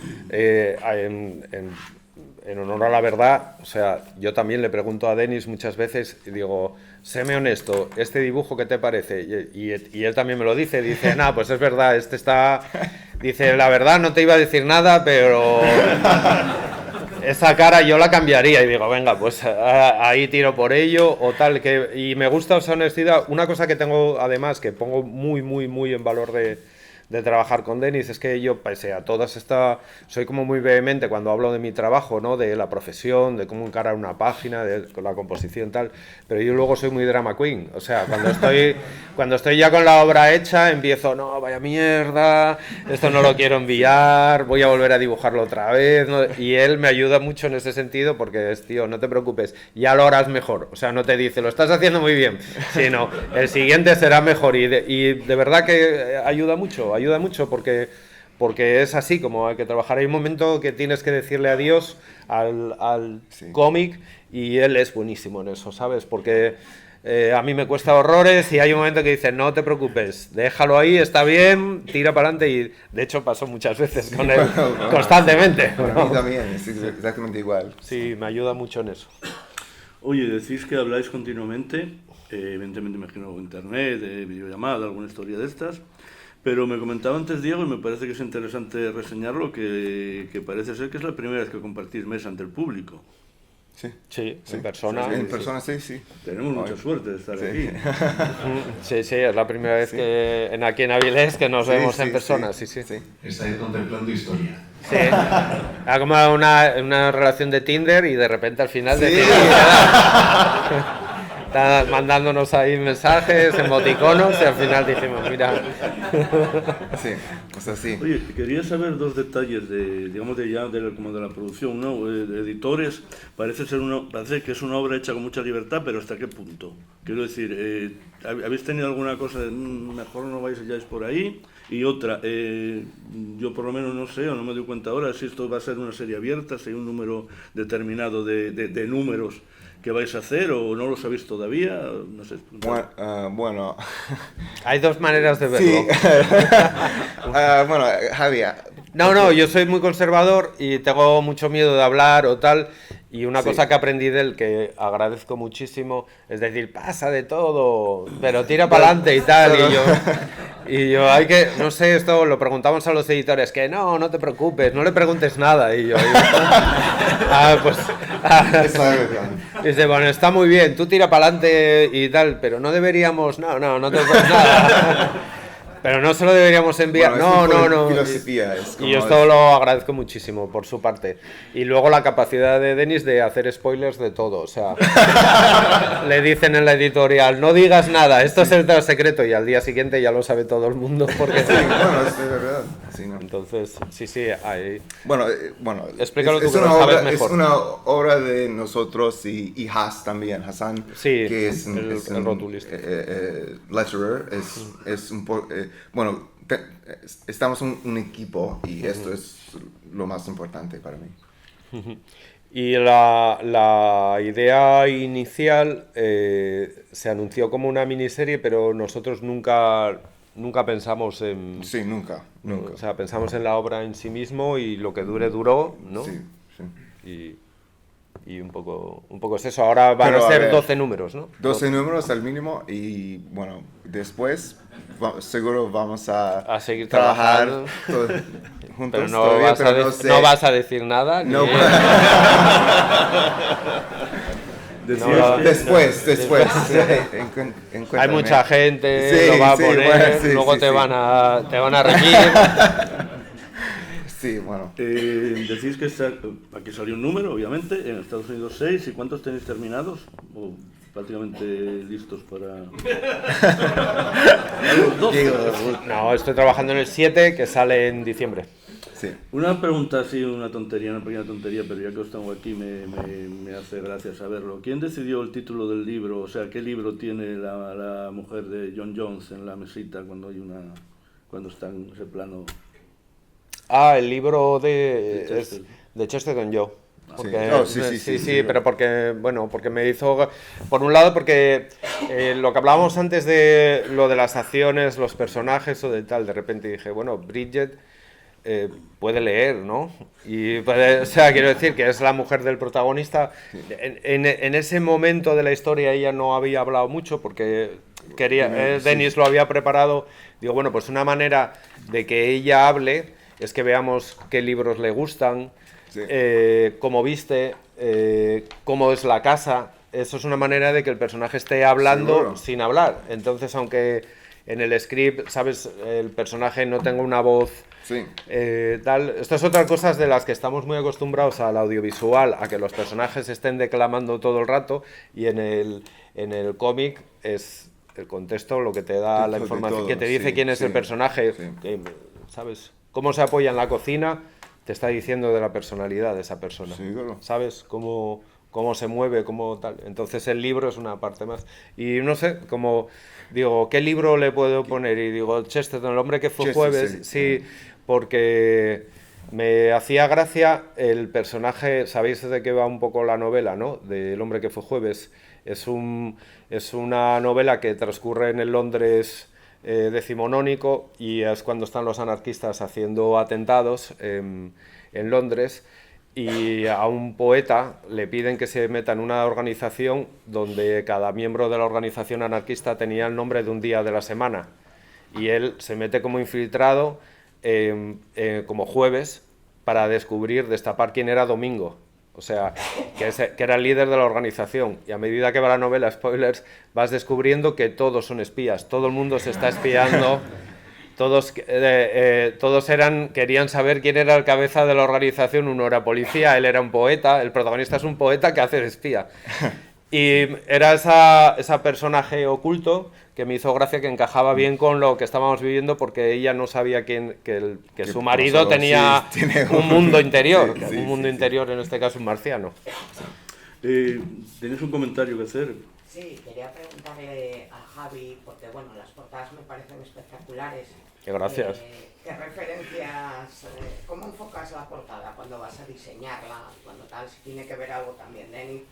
Speaker 3: en honor a la verdad, o sea, yo también le pregunto a Denis muchas veces y digo, séme honesto, ¿este dibujo qué te parece? Y él también me lo dice, nada, pues es verdad, dice, la verdad no te iba a decir nada, pero esa cara yo la cambiaría, y digo, venga, pues ahí tiro por ello, o tal, y me gusta esa honestidad. Una cosa que tengo, además, que pongo muy, muy, muy en valor de trabajar con Denis, es que yo, pese a todas soy como muy vehemente cuando hablo de mi trabajo, ¿no? De la profesión, de cómo encarar una página, de la composición, tal, pero yo luego soy muy drama queen, o sea, cuando estoy ya con la obra hecha, empiezo, no, vaya mierda, esto no lo quiero enviar, voy a volver a dibujarlo otra vez, ¿no? Y él me ayuda mucho en ese sentido, porque es, tío, no te preocupes, ya lo harás mejor, o sea, no te dice, lo estás haciendo muy bien, sino, el siguiente será mejor, y de verdad que ayuda mucho porque es así como hay que trabajar. Hay un momento que tienes que decirle adiós al cómic, y él es buenísimo en eso, ¿sabes? Porque a mí me cuesta horrores, y hay un momento que dice, no te preocupes, déjalo ahí, está bien, tira para adelante, y de hecho pasó muchas veces con él, constantemente.
Speaker 1: Para mí también, es exactamente igual.
Speaker 3: Sí, me ayuda mucho en eso.
Speaker 4: Oye, decís que habláis continuamente. evidentemente imagino internet, videollamada, alguna historia de estas. Pero me comentaba antes Diego, y me parece que es interesante reseñarlo, que parece ser que es la primera vez que compartís mesa ante el público.
Speaker 1: Sí.
Speaker 3: Sí, en persona.
Speaker 1: En persona, sí, sí.
Speaker 4: Tenemos mucha suerte de estar
Speaker 1: Sí.
Speaker 4: aquí.
Speaker 3: Sí, sí, es la primera vez
Speaker 1: Sí.
Speaker 3: que aquí en Avilés que nos
Speaker 1: Sí,
Speaker 3: vemos
Speaker 1: sí,
Speaker 3: en persona, sí,
Speaker 1: sí.
Speaker 3: sí.
Speaker 6: Estáis contemplando historia.
Speaker 3: Sí. Era como una relación de Tinder y de repente al final
Speaker 1: Sí.
Speaker 3: decimos, está mandándonos ahí mensajes, emoticonos y al final dijimos, mira.
Speaker 1: Sí, es así.
Speaker 4: Oye, quería saber dos detalles digamos, como de la producción, ¿no? De editores, parece que es una obra hecha con mucha libertad, pero ¿hasta qué punto? Quiero decir, ¿habéis tenido alguna cosa de mejor no vais por ahí? Y otra, yo por lo menos no sé, o no me doy cuenta ahora, si esto va a ser una serie abierta, si hay un número determinado de números que vais a hacer, o no lo sabéis todavía, no sé.
Speaker 1: Bueno,
Speaker 3: Hay dos maneras de verlo.
Speaker 1: sí. Bueno, Javi,
Speaker 3: No, yo soy muy conservador y tengo mucho miedo de hablar o tal. Y una
Speaker 1: Sí.
Speaker 3: cosa que aprendí de él, que agradezco muchísimo, es decir, pasa de todo, pero tira para adelante y tal. Y yo, hay que, no sé, esto lo preguntamos a los editores, que no te preocupes, no le preguntes nada. Y yo, pues...
Speaker 1: es la verdad.
Speaker 3: Dice, bueno, está muy bien, tú tira para adelante y tal, pero no deberíamos... No te preocupes nada. Pero no se lo deberíamos enviar.
Speaker 1: Bueno,
Speaker 3: No.
Speaker 1: Filosofía es como
Speaker 3: Y yo esto lo agradezco muchísimo por su parte. Y luego la capacidad de Denis de hacer spoilers de todo. O sea, le dicen en la editorial, no digas nada, esto es el secreto. Y al día siguiente ya lo sabe todo el mundo. Porque
Speaker 1: Sí, bueno, es de verdad. Sí, ¿no?
Speaker 3: entonces, sí, hay...
Speaker 1: Bueno,
Speaker 3: Explícalo tú,
Speaker 1: es
Speaker 3: que
Speaker 1: una
Speaker 3: lo sabes
Speaker 1: obra,
Speaker 3: mejor.
Speaker 1: es una obra de nosotros y Hassan,
Speaker 3: Sí,
Speaker 1: que es
Speaker 3: el rotulista.
Speaker 1: letterer, es un poco, bueno, estamos un equipo y esto es lo más importante para mí.
Speaker 3: Y la idea inicial se anunció como una miniserie, pero nosotros nunca pensamos en...
Speaker 1: Sí, nunca.
Speaker 3: O sea, pensamos en la obra en sí mismo y lo que dure duró, ¿no?
Speaker 1: Sí, sí.
Speaker 3: Y un poco es eso. Ahora van
Speaker 1: Pero,
Speaker 3: a
Speaker 1: a
Speaker 3: ser
Speaker 1: ver,
Speaker 3: 12 números, ¿no?
Speaker 1: 12 números al mínimo y bueno, después seguro vamos a
Speaker 3: seguir
Speaker 1: trabajar
Speaker 3: trabajando.
Speaker 1: juntos
Speaker 3: Pero
Speaker 1: todavía, pero no sé.
Speaker 3: no vas a decir nada. Ni...
Speaker 1: No, después.
Speaker 3: Hay mucha gente,
Speaker 1: Sí,
Speaker 3: lo va a
Speaker 1: sí,
Speaker 3: poner,
Speaker 1: bueno, sí,
Speaker 3: luego
Speaker 1: sí,
Speaker 3: te
Speaker 1: sí.
Speaker 3: van a reñir.
Speaker 1: Sí, bueno.
Speaker 4: Decís que aquí salió un número, obviamente, en Estados Unidos 6, ¿y cuántos tenéis terminados? O prácticamente listos para... los 12.
Speaker 3: No, estoy trabajando en el 7, que sale en diciembre.
Speaker 1: Sí.
Speaker 4: Una pregunta así, una pequeña tontería, pero ya que os tengo aquí me hace gracia saberlo. ¿Quién decidió el título del libro? O sea, ¿qué libro tiene la mujer de John Jones en la mesita cuando está en ese plano?
Speaker 3: El libro de Chesterton yo. Porque,
Speaker 1: Sí.
Speaker 3: pero porque me hizo, por un lado porque lo que hablábamos antes de lo de las acciones, los personajes o de tal, de repente dije, bueno, Bridget puede leer, ¿no? Y o sea, quiero decir que es la mujer del protagonista. En ese momento de la historia ella no había hablado mucho porque Denis lo había preparado. Digo, bueno, pues una manera de que ella hable es que veamos qué libros le gustan,
Speaker 1: Sí.
Speaker 3: cómo viste, cómo es la casa. Eso es una manera de que el personaje esté hablando
Speaker 1: Seguro.
Speaker 3: sin hablar. Entonces, aunque en el script, ¿sabes? El personaje no tenga una voz
Speaker 1: Sí.
Speaker 3: tal. Estas otras cosas de las que estamos muy acostumbrados al audiovisual, a que los personajes estén declamando todo el rato, y en el cómic es el contexto lo que te da la
Speaker 1: De
Speaker 3: información,
Speaker 1: todo,
Speaker 3: que te dice
Speaker 1: sí,
Speaker 3: quién es el
Speaker 1: sí,
Speaker 3: personaje,
Speaker 1: sí.
Speaker 3: ¿sabes? Cómo se apoya en la cocina, te está diciendo de la personalidad de esa persona.
Speaker 1: Seguro.
Speaker 3: ¿Sabes? Cómo se mueve, cómo tal. Entonces el libro es una parte más. Y no sé, como digo, ¿qué libro le puedo poner? Y digo, Chesterton, el hombre que fue jueves, sí, porque me hacía gracia el personaje, ¿sabéis de qué va un poco la novela, no? Del hombre que fue jueves. Es una novela que transcurre en el Londres decimonónico y es cuando están los anarquistas haciendo atentados en Londres. y a un poeta le piden que se meta en una organización donde cada miembro de la organización anarquista tenía el nombre de un día de la semana. Y él se mete como infiltrado como jueves para descubrir, destapar quién era Domingo. O sea, que era el líder de la organización. Y a medida que va la novela, spoilers, vas descubriendo que todos son espías. Todo el mundo se está espiando. Todos querían saber quién era el cabeza de la organización. Uno era policía, él era un poeta. El protagonista es un poeta que hace de espía. Y era ese personaje oculto que me hizo gracia, que encajaba bien con lo que estábamos viviendo, porque ella no sabía que su marido tenía un mundo interior, interior, en este caso un marciano.
Speaker 4: ¿Tienes un comentario que hacer?
Speaker 7: Sí, quería preguntarle a Javi, porque bueno, las portadas me parecen espectaculares.
Speaker 3: Gracias.
Speaker 7: ¿Qué referencias, cómo enfocas la portada cuando vas a diseñarla, cuando tal, si tiene que ver algo también, Denis?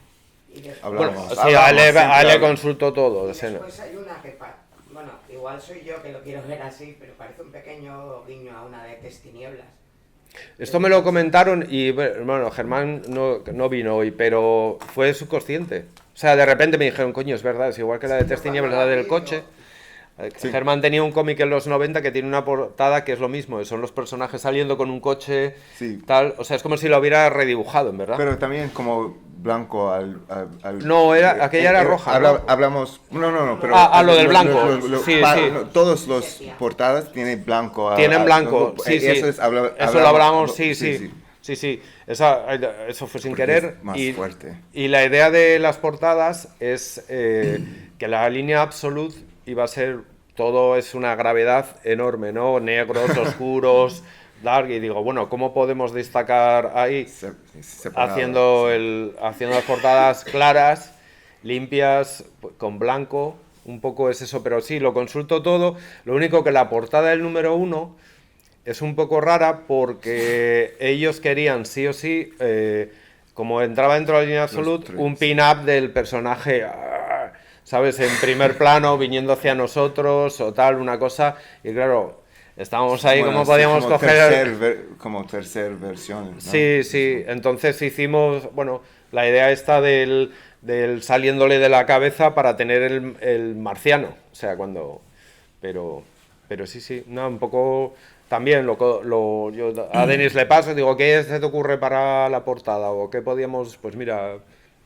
Speaker 3: Bueno, sí, a él le consultó todo.
Speaker 7: Y después hay una que, bueno, igual soy yo que lo quiero ver así, pero parece un pequeño guiño a una de Testinieblas.
Speaker 3: Esto me lo comentaron y, bueno, Germán no vino hoy, pero fue subconsciente. O sea, de repente me dijeron, coño, es verdad, es igual que la de Testinieblas, la del coche. Sí. Germán tenía un cómic en los 90 que tiene una portada que es lo mismo, son los personajes saliendo con un coche, tal, o sea, es como si lo hubiera redibujado, en verdad.
Speaker 1: Pero también como blanco al
Speaker 3: no, aquella era roja.
Speaker 1: Hablamos, no, pero...
Speaker 3: lo del blanco, sí.
Speaker 1: Todos los portadas tienen blanco.
Speaker 3: Tienen blanco, sí. Eso lo hablamos, sí. Eso fue sin querer.
Speaker 1: Más fuerte.
Speaker 3: Y la idea de las portadas es que la línea Absolute iba a ser, todo es una gravedad enorme, ¿no? Negros, oscuros, dark, y digo, bueno, ¿cómo podemos destacar ahí? Haciendo las portadas claras, limpias, con blanco, un poco es eso, pero sí, lo consulto todo. Lo único que la portada del número 1 es un poco rara porque ellos querían, sí o sí, como entraba dentro de la línea Absolute, un pin-up del personaje, ¿sabes? En primer plano, viniendo hacia nosotros o tal, una cosa. Y claro, estábamos ahí, ¿cómo podíamos coger?
Speaker 1: Como tercer versión, ¿no?
Speaker 3: Sí. Entonces hicimos, bueno, la idea esta del saliéndole de la cabeza para tener el marciano. O sea, cuando... Pero sí, no, un poco... También yo a Denis le paso y digo, ¿qué se te ocurre para la portada? O ¿qué podíamos...? Pues mira...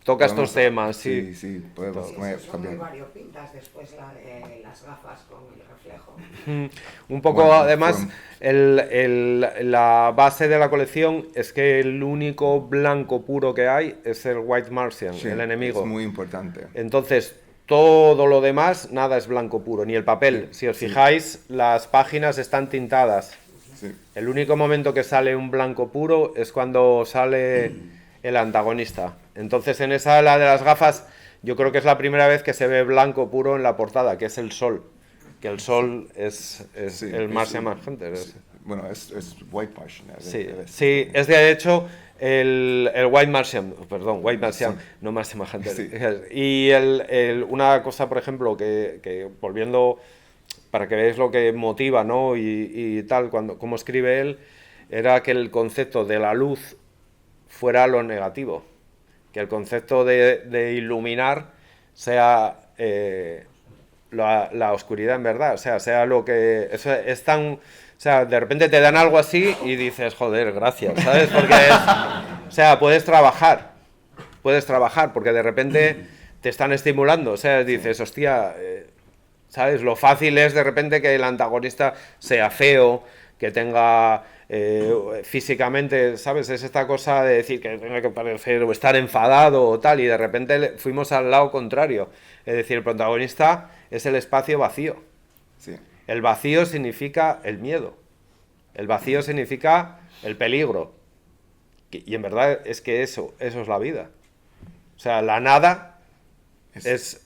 Speaker 3: Toca estos temas, sí.
Speaker 1: Sí, podemos
Speaker 7: son muy variopintas después las gafas con el reflejo.
Speaker 3: Un poco, bueno, además, la base de la colección es que el único blanco puro que hay es el White Martian, el enemigo.
Speaker 1: Es muy importante.
Speaker 3: Entonces, todo lo demás, nada es blanco puro, ni el papel. Si os fijáis, las páginas están tintadas. Sí. El único momento que sale un blanco puro es cuando sale el antagonista. Entonces, en esa, la de las gafas, yo creo que es la primera vez que se ve blanco puro en la portada, que es el sol. Que el sol es el Martian Manhunter.
Speaker 1: Bueno, es White Martian.
Speaker 3: Sí, es de hecho el White Martian, perdón, White Martian, no Martian Manhunter. Sí. Y una cosa, por ejemplo, que volviendo, para que veáis lo que motiva, ¿no? Y tal, cómo escribe él, era que el concepto de la luz fuera lo negativo. Que el concepto de iluminar sea la oscuridad en verdad, o sea lo que es tan, o sea, de repente te dan algo así y dices, joder, gracias, ¿sabes? Porque o sea, puedes trabajar porque de repente te están estimulando, o sea, dices, hostia, ¿sabes? Lo fácil es de repente que el antagonista sea feo, que tenga físicamente, ¿sabes? Es esta cosa de decir que tenga que parecer o estar enfadado o tal, y de repente fuimos al lado contrario. Es decir, el protagonista es el espacio vacío.
Speaker 1: Sí. El
Speaker 3: vacío significa el miedo. El vacío significa el peligro. Y en verdad es que eso es la vida. O sea, la nada es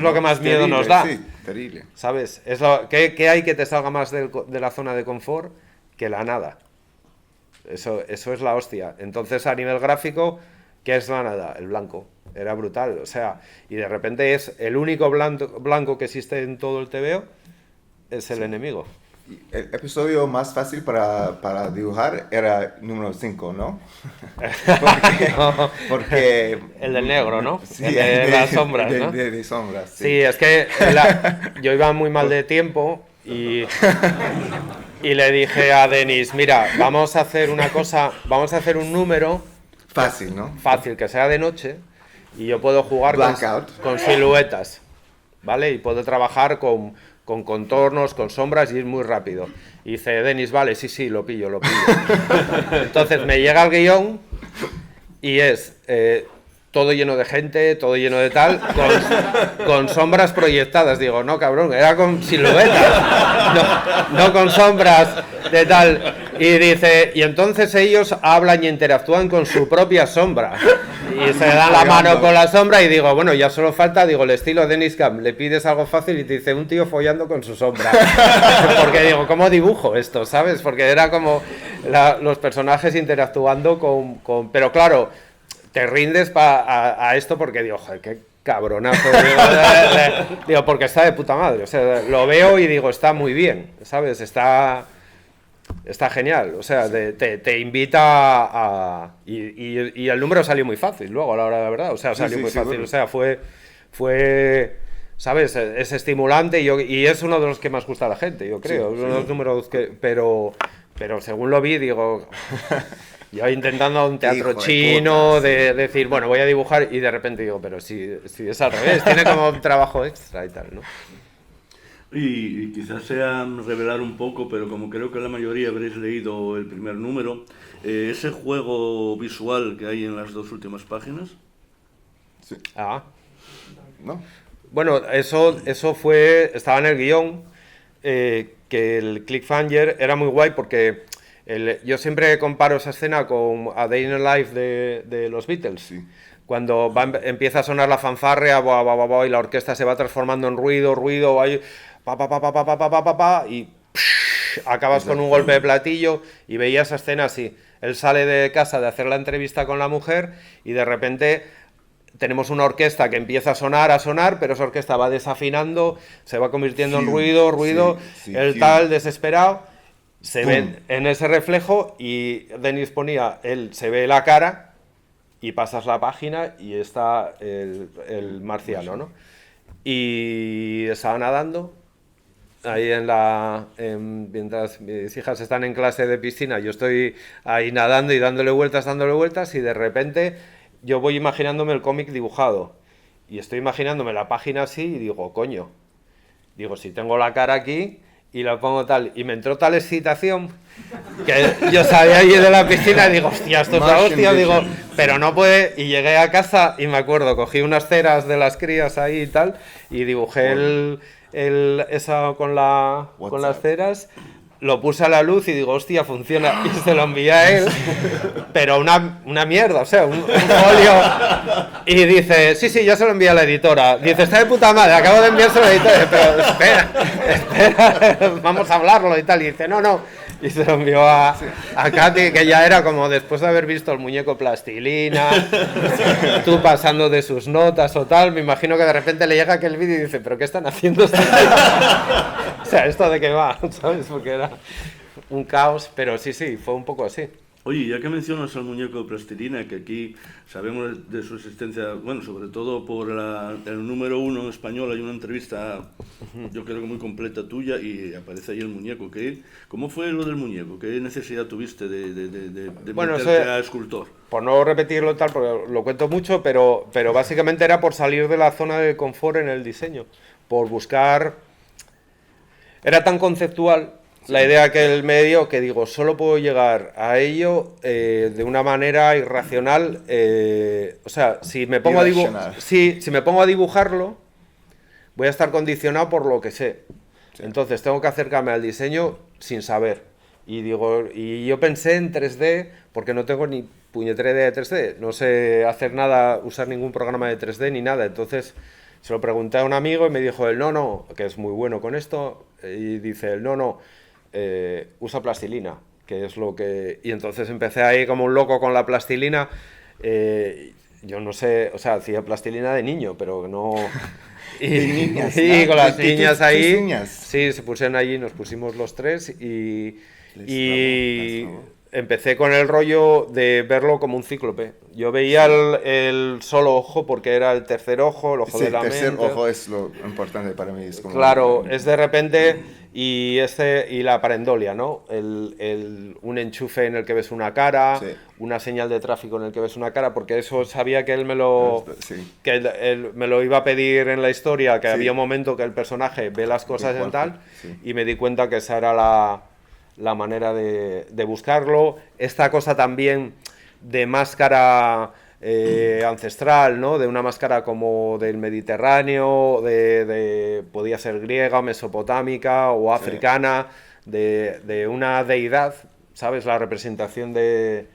Speaker 3: lo que más miedo nos da.
Speaker 1: Sí, terrible.
Speaker 3: ¿Sabes? ¿Qué hay que te salga más de la zona de confort que la nada? Eso es la hostia. Entonces, a nivel gráfico, ¿qué es la nada? El blanco. Era brutal. O sea, y de repente es el único blanco que existe en todo el TVO, es el enemigo.
Speaker 1: El episodio más fácil para dibujar era número 5, ¿no? Porque
Speaker 3: El del negro, ¿no?
Speaker 1: Sí,
Speaker 3: El de las sombras, ¿no?
Speaker 1: De sombras,
Speaker 3: Sí, es que yo iba muy mal de tiempo y le dije a Denis, mira, vamos a hacer una cosa, vamos a hacer un número
Speaker 1: Fácil, ¿no?
Speaker 3: fácil, que sea de noche, y yo puedo jugar
Speaker 1: Blackout.
Speaker 3: con siluetas, ¿vale? Y puedo trabajar con contornos, con sombras y es muy rápido. Y dice, Denis, vale, sí, lo pillo. Entonces me llega el guión y es todo lleno de gente, todo lleno de tal, con sombras proyectadas. Digo, no, cabrón, era con siluetas, no con sombras de tal. Y dice, y entonces ellos hablan y interactúan con su propia sombra. Y se dan la mano con la sombra y digo, bueno, ya solo falta, digo, el estilo Dennis Camp, le pides algo fácil y te dice un tío follando con su sombra. Porque digo, ¿cómo dibujo esto? ¿Sabes? Porque era como los personajes interactuando Pero claro, te rindes a esto porque digo, joder, qué cabronazo. Digo, porque está de puta madre. O sea, lo veo y digo, está muy bien, ¿sabes? Está genial, o sea, te invita a... Y el número salió muy fácil luego, a la hora de la verdad, o sea, salió muy fácil,
Speaker 1: bueno.
Speaker 3: o sea, fue ¿sabes? Es estimulante y es uno de los que más gusta a la gente, yo creo, uno de los números que... Pero según lo vi, digo... Yo intentando un teatro
Speaker 1: Hijo de
Speaker 3: chino,
Speaker 1: puta,
Speaker 3: de decir, bueno, voy a dibujar, y de repente digo, pero si es al revés, tiene como un trabajo extra y tal, ¿no?
Speaker 4: Y quizás sea revelar un poco, pero como creo que la mayoría habréis leído el primer número, ese juego visual que hay en las dos últimas páginas.
Speaker 3: Ah.
Speaker 1: ¿No?
Speaker 3: Bueno, eso estaba en el guión, que el cliffhanger era muy guay porque yo siempre comparo esa escena con A Day in the Life de los Beatles.
Speaker 1: Sí.
Speaker 3: Cuando empieza a sonar la fanfarria y la orquesta se va transformando en ruido, ahí, y acabas con un golpe de platillo y veía esa escena así. Él sale de casa de hacer la entrevista con la mujer y de repente tenemos una orquesta que empieza a sonar, pero esa orquesta va desafinando, se va convirtiendo en ruido,
Speaker 1: sí,
Speaker 3: el
Speaker 1: sí.
Speaker 3: tal desesperado, se
Speaker 1: Pum.
Speaker 3: ve en ese reflejo y Denis ponía, él se ve la cara y pasas la página y está el marciano, ¿no? Y estaba nadando ahí mientras mis hijas están en clase de piscina, yo estoy ahí nadando y dándole vueltas y de repente yo voy imaginándome el cómic dibujado y estoy imaginándome la página así y digo, coño, digo, si tengo la cara aquí y la pongo tal, y me entró tal excitación que yo salía allí de la piscina y digo, hostia, esto es la hostia, digo, pero no puede, y llegué a casa y me acuerdo, cogí unas ceras de las crías ahí y tal, y dibujé eso con las ceras, lo puse a la luz y digo, hostia, funciona, y se lo envié a él, pero una mierda, o sea, un folio, y dice, sí, ya se lo envié a la editora, dice, está de puta madre, acabo de enviárselo a la editora, pero espera, vamos a hablarlo y tal, y dice, no, y se lo envió a Katy, que ya era como después de haber visto el muñeco plastilina, tú pasando de sus notas o tal, me imagino que de repente le llega aquel vídeo y dice, pero ¿qué están haciendo? O sea, ¿esto de qué va? ¿Sabes? Porque era un caos, pero sí, fue un poco así.
Speaker 4: Oye, ya que mencionas al muñeco de plastilina, que aquí sabemos de su existencia, bueno, sobre todo por el número 1 en español, hay una entrevista, yo creo que muy completa tuya, y aparece ahí el muñeco. ¿Cómo fue lo del muñeco? ¿Qué necesidad tuviste de meterte a escultor?
Speaker 3: Por no repetirlo tal, porque lo cuento mucho, pero básicamente era por salir de la zona de confort en el diseño, por buscar... Era tan conceptual la idea que él me dio que digo, solo puedo llegar a ello de una manera irracional. O sea, si me pongo a dibujarlo, voy a estar condicionado por lo que sé. Sí. Entonces tengo que acercarme al diseño sin saber. Y yo pensé en 3D porque no tengo ni puñetera idea de 3D. No sé hacer nada, usar ningún programa de 3D ni nada. Entonces se lo pregunté a un amigo y me dijo él, no, que es muy bueno con esto. Y dice él, no, usa plastilina, que es lo que... Y entonces empecé ahí como un loco con la plastilina. yo no sé, o sea, hacía plastilina de niño, pero no... Y,
Speaker 1: De niñas,
Speaker 3: y
Speaker 1: ¿no?
Speaker 3: con las
Speaker 1: De tus-
Speaker 3: niñas
Speaker 1: tus
Speaker 3: ahí,
Speaker 1: niñas.
Speaker 3: sí, se pusieron allí, nos pusimos los tres y
Speaker 1: Les trabó.
Speaker 3: empecé con el rollo de verlo como un cíclope. Yo veía el solo ojo porque era el tercer ojo, el ojo
Speaker 1: Sí,
Speaker 3: de la
Speaker 1: el tercer
Speaker 3: mente.
Speaker 1: ojo es lo importante para mí. Es como
Speaker 3: Claro, es de repente y la parendolia, ¿no? Un enchufe en el que ves una cara,
Speaker 1: Sí.
Speaker 3: una señal de tráfico en el que ves una cara, porque eso sabía que él me lo
Speaker 1: Sí.
Speaker 3: que él me lo iba a pedir en la historia, que
Speaker 1: Sí.
Speaker 3: había un momento que el personaje ve las cosas en
Speaker 1: cuerpo,
Speaker 3: tal,
Speaker 1: sí.
Speaker 3: y me di cuenta que esa era la manera de buscarlo. Esta cosa también de máscara ancestral, ¿no? De una máscara como del Mediterráneo, podía ser griega, mesopotámica o africana, de una deidad, ¿sabes? La representación de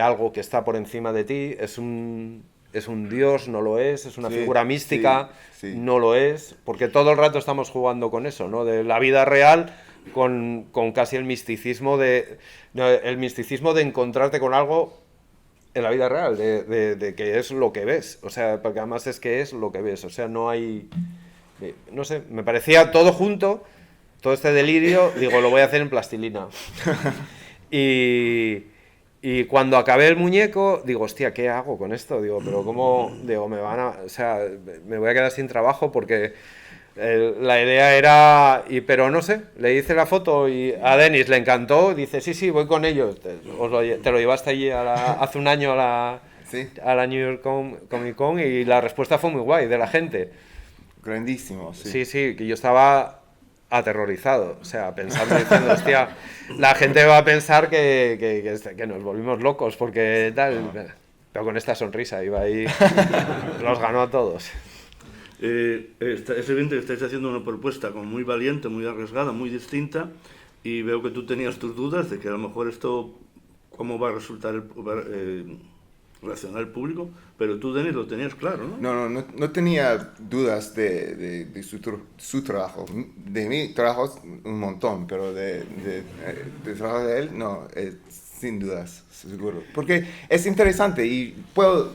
Speaker 3: algo que está por encima de ti, es un dios, no lo es una
Speaker 1: Sí,
Speaker 3: figura mística,
Speaker 1: sí, sí.
Speaker 3: no lo es, porque todo el rato estamos jugando con eso, ¿no? De la vida real con casi el misticismo el misticismo de encontrarte con algo en la vida real, de que es lo que ves, o sea, porque además es que es lo que ves, o sea, no hay, no sé, me parecía todo junto, todo este delirio, digo, lo voy a hacer en plastilina. Y cuando acabé el muñeco, digo, hostia, ¿qué hago con esto? Digo, pero ¿cómo? Digo, o sea, me voy a quedar sin trabajo porque la idea era, pero no sé, le hice la foto y a Denis le encantó, dice, sí, voy con ellos. Te lo llevaste allí hace un año
Speaker 1: Sí.
Speaker 3: a la New York Comic Con y la respuesta fue muy guay de la gente.
Speaker 1: Grandísimo, sí.
Speaker 3: Sí, que yo estaba aterrorizado, o sea, pensando, diciendo, hostia, la gente va a pensar que nos volvimos locos porque tal, pero con esta sonrisa iba ahí, los ganó a todos.
Speaker 4: Es evidente que estáis haciendo una propuesta como muy valiente, muy arriesgada, muy distinta, y veo que tú tenías tus dudas de que a lo mejor esto, cómo va a resultar reaccionar el público, pero tú, Denis, lo tenías claro, ¿no?
Speaker 1: No tenía dudas de su trabajo. De mi trabajo un montón, pero de trabajo de él, no, sin dudas, seguro. Porque es interesante y puedo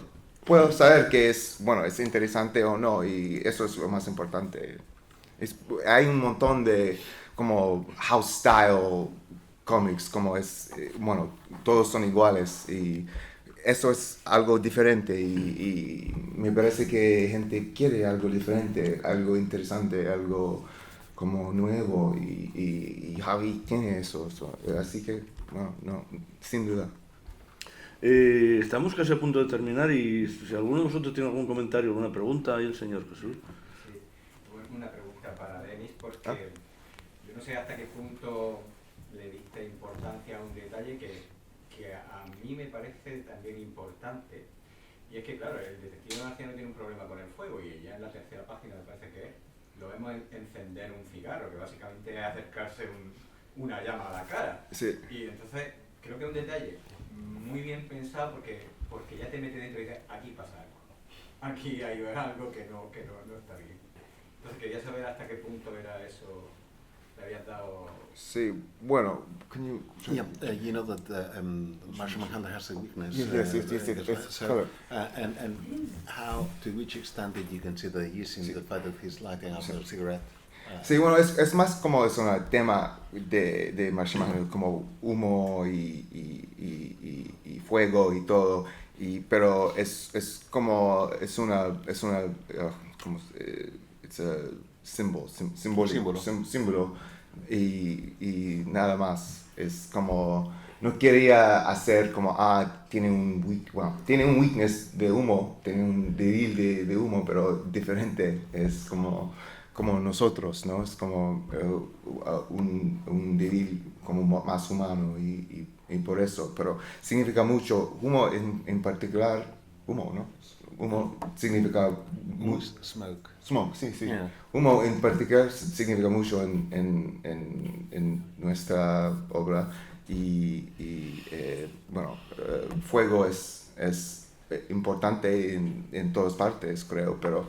Speaker 1: saber que es interesante o no, y eso es lo más importante. Hay un montón de como house style comics, como todos son iguales y eso es algo diferente y me parece que gente quiere algo diferente, algo interesante, algo como nuevo y Javi tiene eso, así que no, sin duda.
Speaker 4: Estamos casi a punto de terminar y si alguno de vosotros tiene algún comentario o alguna pregunta, ahí el señor Jesús.
Speaker 8: Sí, una pregunta para Denis, porque yo no sé hasta qué punto le diste importancia a un detalle que a mí me parece también importante, y es que claro, el detective marciano tiene un problema con el fuego y ya en la tercera página me parece que lo vemos encender un cigarro, que básicamente es acercarse una llama a la cara.
Speaker 1: Sí.
Speaker 8: Y entonces creo que es un detalle muy bien pensado porque ya te mete dentro y dices, aquí pasa algo, aquí hay algo que no está bien. Entonces quería saber hasta qué punto era eso, le habías dado...
Speaker 1: Sí, bueno, can you...
Speaker 5: Yeah, you know that Martian Manhunter has a weakness.
Speaker 1: Yes,
Speaker 5: So,
Speaker 1: color.
Speaker 5: and how, to which extent did you consider using the fact that he's lighting up a cigarette?
Speaker 1: Sí, bueno, es más como es un tema de Martian Manhunter, como humo y fuego y todo, pero es como, es una como, it's a símbolo y nada más, es como, no quería hacer como, tiene un weakness de humo, tiene un débil de humo, pero diferente, es como nosotros, ¿no? Es como un débil como más humano y por eso, pero significa mucho, humo en particular, humo, ¿no? Humo significa...
Speaker 5: Smoke.
Speaker 1: Smoke, sí.
Speaker 5: Yeah.
Speaker 1: Humo en particular significa mucho en nuestra obra fuego es importante en todas partes, creo, pero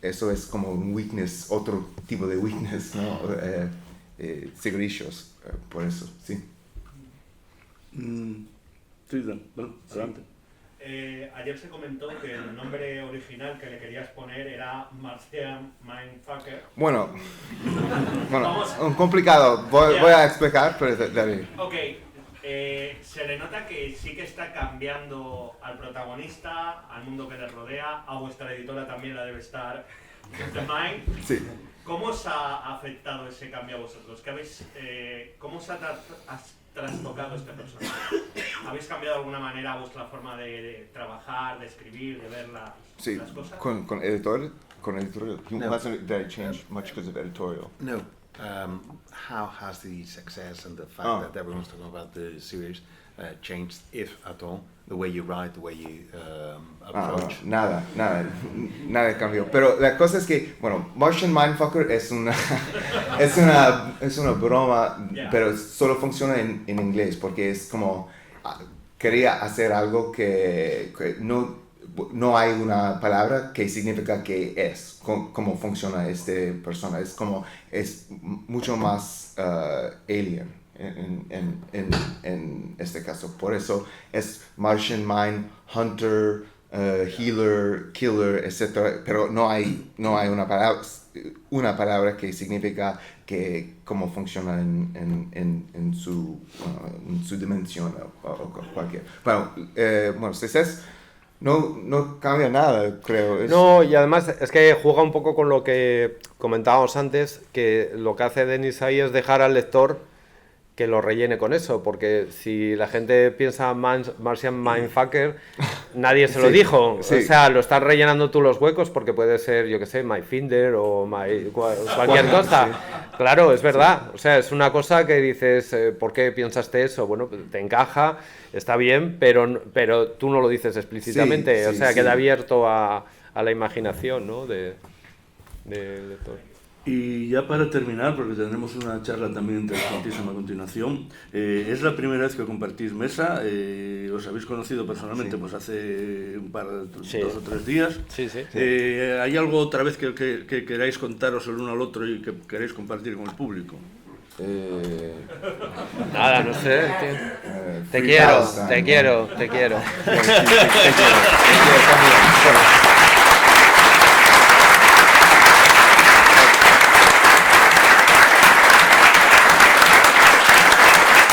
Speaker 1: eso es como un weakness, otro tipo de weakness, ¿no? Cigarrillos, por eso, sí.
Speaker 4: Sí, bueno, adelante.
Speaker 9: ayer se comentó que el nombre original que le querías poner era Martian Mindfucker.
Speaker 1: Bueno,
Speaker 9: Vamos.
Speaker 1: un complicado. Voy a explicar, pero David.
Speaker 9: Ok, se le nota que sí que está cambiando al protagonista, al mundo que le rodea, a vuestra editora también la debe estar, The Mind.
Speaker 1: Sí.
Speaker 9: ¿Cómo os ha afectado ese cambio a vosotros? ¿Cómo os ha trastocado este personaje? ¿Habéis cambiado de alguna manera vuestra forma de trabajar, de escribir, de ver
Speaker 1: Sí,
Speaker 9: las cosas?
Speaker 1: con editorial. He
Speaker 5: No.
Speaker 1: hasn't really changed much because of editorial.
Speaker 5: No. How has the success and the fact
Speaker 1: Oh.
Speaker 5: that everyone's talking about the series changed, if at all, the way you write, the way you approach?
Speaker 1: Nada cambió. Pero la cosa es que, bueno, Martian Mindfucker es una es una broma,
Speaker 9: Yeah.
Speaker 1: pero solo funciona en inglés porque es como quería hacer algo que no hay una palabra que significa que es, cómo funciona este persona. Es mucho más alien en este caso. Por eso es Martian Mind, Hunter, Healer, Killer, etc. Pero no hay una palabra que significa que cómo funciona en su dimensión o cualquier. Bueno, CSS no cambia nada, creo.
Speaker 3: No, y además es que juega un poco con lo que comentábamos antes, que lo que hace Denis ahí es dejar al lector que lo rellene con eso, porque si la gente piensa Martian Mindfucker, nadie se lo
Speaker 1: Sí,
Speaker 3: dijo.
Speaker 1: sí.
Speaker 3: O sea, lo estás rellenando tú los huecos porque puede ser, yo que sé, MyFinder o cualquier cosa. Claro, es verdad. O sea, es una cosa que dices, ¿por qué pensaste eso? Bueno, pues te encaja, está bien, pero tú no lo dices explícitamente.
Speaker 1: Sí,
Speaker 3: o
Speaker 1: sí,
Speaker 3: sea,
Speaker 1: sí.
Speaker 3: queda abierto a la imaginación, ¿no? del lector.
Speaker 4: Y ya para terminar, porque tendremos una charla también interesantísima a continuación, es la primera vez que compartís mesa, os habéis conocido personalmente
Speaker 1: Sí.
Speaker 4: pues hace
Speaker 3: Sí.
Speaker 4: 2 o 3 días.
Speaker 3: Sí, sí.
Speaker 4: ¿Hay algo otra vez que queráis contaros el uno al otro y que queréis compartir con el público?
Speaker 3: Nada, no sé. Te
Speaker 1: 3000.
Speaker 3: quiero.
Speaker 1: Te quiero también.